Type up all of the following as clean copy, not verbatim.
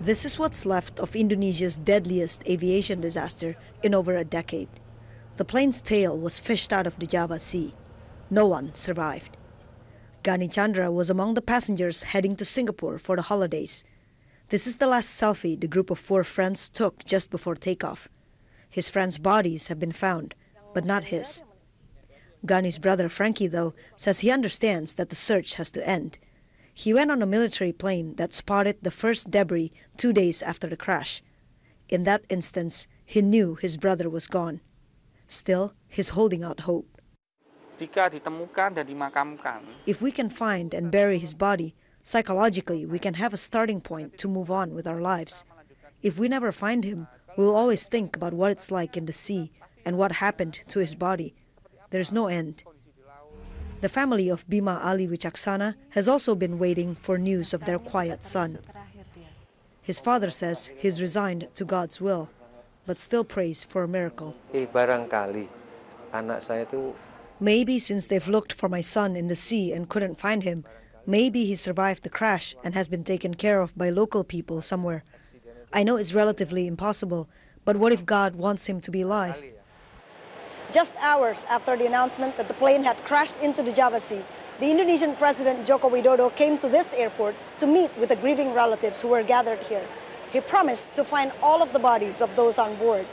This is what's left of Indonesia's deadliest aviation disaster in over a decade. The plane's tail was fished out of the Java Sea. No one survived. Gani Chandra was among the passengers heading to Singapore for the holidays. This is the last selfie the group of 4 friends took just before takeoff. His friends' bodies have been found, but not his. Gani's brother Frankie, though, says he understands that the search has to end. He went on a military plane that spotted the first debris 2 days after the crash. In that instance, he knew his brother was gone. Still, he's holding out hope. If we can find and bury his body, psychologically we can have a starting point to move on with our lives. If we never find him, we will always think about what it's like in the sea and what happened to his body. There's no end. The family of Bima Ali Wicaksana has also been waiting for news of their quiet son. His father says he's resigned to God's will, but still prays for a miracle. Maybe since they've looked for my son in the sea and couldn't find him, maybe he survived the crash and has been taken care of by local people somewhere. I know it's relatively impossible, but what if God wants him to be alive? Just hours after the announcement that the plane had crashed into the Java Sea, the Indonesian President Joko Widodo came to this airport to meet with the grieving relatives who were gathered here. He promised to find all of the bodies of those on board.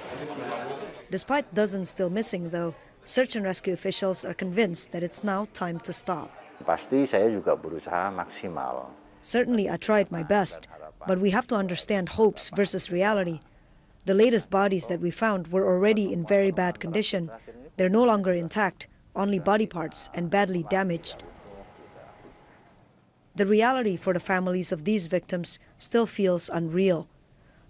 Despite dozens still missing, though, search and rescue officials are convinced that it's now time to stop. Certainly, I tried my best, but we have to understand hopes versus reality. The latest bodies that we found were already in very bad condition. They're no longer intact, only body parts and badly damaged. The reality for the families of these victims still feels unreal.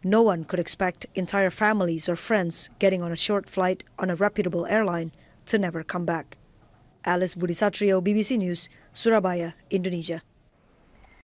No one could expect entire families or friends getting on a short flight on a reputable airline to never come back. Alice Budisatrio, BBC News, Surabaya, Indonesia.